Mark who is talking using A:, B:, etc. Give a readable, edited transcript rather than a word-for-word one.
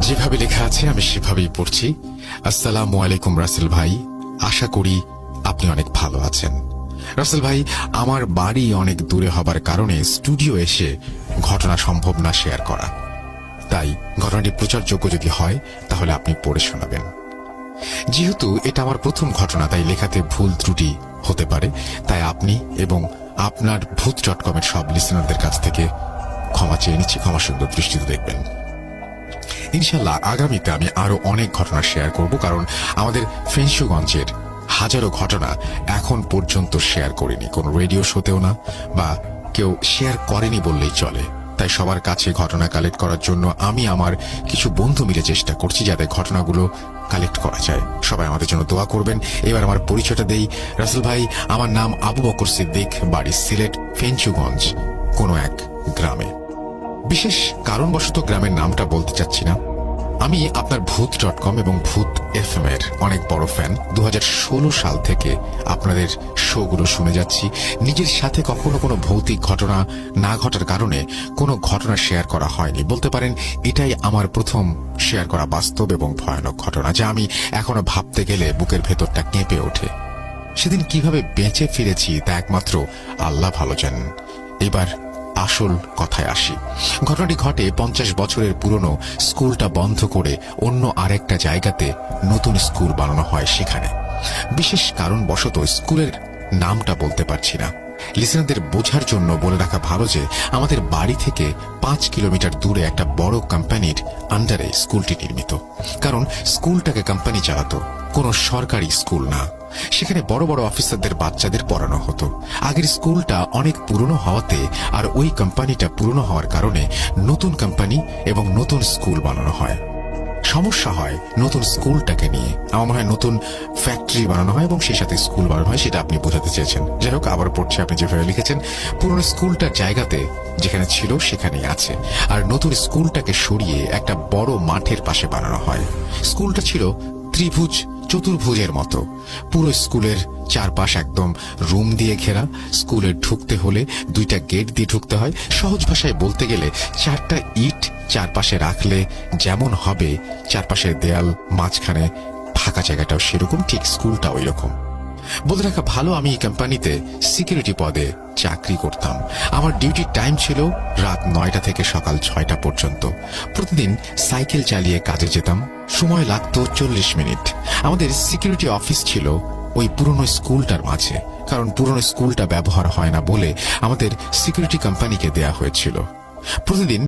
A: যেভাবে লেখা আছে আমি সেভাবেই পড়ছি। আসসালামু আলাইকুম রাসেল ভাই, আশা করি আপনি অনেক ভালো আছেন। রাসেল ভাই, আমার বাড়ি অনেক দূরে হবার কারণে স্টুডিও এসে ঘটনা সম্ভব না শেয়ার করা, তাই ঘটনাটি প্রচারযোগ্য যদি হয় তাহলে আপনি পড়ে শোনাবেন। যেহেতু এটা আমার প্রথম ঘটনা, তাই লেখাতে ভুল ত্রুটি হতে পারে, তাই আপনি এবং আপনার ভূত.com এর সব লিসেনারদের কাছ থেকে ক্ষমা চেয়ে নিচ্ছি, ক্ষমা সুন্দর দৃষ্টিতে দেখবেন। ইনশাল্লাহ আগামীতে আমি আরো অনেক ঘটনা শেয়ার করব, কারণ আমাদের ফেঞ্চুগঞ্জের হাজারো ঘটনা এখন পর্যন্ত শেয়ার করিনি, কোন রেডিও শোতেও না, বা কেউ শেয়ার করেনি বললেই চলে। তাই সবার কাছে ঘটনা কালেক্ট করার জন্য আমি আমার কিছু বন্ধু মিলে চেষ্টা করছি যাতে ঘটনাগুলো কালেক্ট করা যায়। সবাই আমাদের জন্য দোয়া করবেন। এবার আমার পরিচয়টা দেই। রাসেল ভাই, আমার নাম আবু বকর সিদ্দিক, বাড়ি সিলেট ফেঞ্চুগঞ্জ কোন এক গ্রামে। বিশেষ কারণবশত গ্রামের নামটা বলতে চাচ্ছি না। আমি আপনার ভূত.com এবং ভূত FM এর অনেক বড় ফ্যান। 2016 সাল থেকে আপনাদের শোগুলো শুনে যাচ্ছি। নিজের সাথে কখনো কোনো ভৌতিক ঘটনা না ঘটার কারণে কোনো ঘটনা শেয়ার করা হয়নি। বলতে পারেন এটাই আমার প্রথম শেয়ার করা বাস্তব এবং ভয়ানক ঘটনা, যা আমি এখনো ভাবতে গেলে বুকের ভেতরটা কেঁপে ওঠে। সেদিন কিভাবে বেঁচে ফিরেছি তা একমাত্র আল্লাহ ভালো জানেন। এবার আসল কথায় আসি। ঘটনাটি ঘটে 50 বছরের পুরনো স্কুলটা বন্ধ করে অন্য আরেকটা জায়গাতে নতুন স্কুল বানানো হয়। সেখানে বিশেষ কারণবশত স্কুলের নামটা বলতে পারছি না। লিসেনারদের বোঝার জন্য বলে রাখা ভালো যে আমাদের বাড়ি থেকে 5 কিলোমিটার দূরে একটা বড় কোম্পানির আন্ডারে স্কুলটি নির্মিত। কারণ স্কুলটাকে কোম্পানি চালাতো, কোনো সরকারি স্কুল না। সেখানে বড় বড় অফিসারদের বাচ্চাদের পড়ানো হতো। আগের স্কুলটা অনেক পুরনো হওয়াতে আর ওই কোম্পানিটা পুরনো হওয়ার কারণে নতুন কোম্পানি এবং নতুন স্কুল বানানো হয়। সমস্যা হয় নতুন স্কুলটাকে নিয়ে। আমার মনে হয় নতুন ফ্যাক্টরি বানানো হয় এবং সেই সাথে স্কুল বানানো হয়, সেটা আপনি বোঝাতে চেয়েছেন। যাই হোক, আবার পড়ছে আপনি যেভাবে লিখেছেন। পুরনো স্কুলটার জায়গাতে যেখানে ছিল সেখানেই আছে, আর নতুন স্কুলটাকে সরিয়ে একটা বড় মাঠের পাশে বানানো হয়। স্কুলটা ছিল ত্রিভুজ চতুর্ভুজের মতো। পুরো স্কুলের চারপাশ একদম রুম দিয়ে ঘেরা। স্কুলে ঢুকতে হলে 2টা গেট দিয়ে ঢুকতে হয়। সহজ ভাষায় বলতে গেলে 4টা ইট চারপাশে রাখলে যেমন হবে, চারপাশের দেয়াল, মাঝখানে ফাঁকা জায়গাটাও সেরকম, ঠিক স্কুলটা ওই রকম। বলে রাখা ভালো, আমি এই কোম্পানিতে সিকিউরিটি পদে চাকরি করতাম। আমার ডিউটির টাইম ছিল রাত 9টা থেকে সকাল 6টা পর্যন্ত। প্রতিদিন সাইকেল চালিয়ে কাজে যেতাম। সময় লাগতো 40 মিনিট। আমাদের সিকিউরিটি অফিস ছিল ওই পুরনো স্কুলটার মাঝে, কারণ পুরনো স্কুলটা ব্যবহার হয় না বলে আমাদের সিকিউরিটি কোম্পানিকে দেয়া হয়েছিল। প্রতিদিন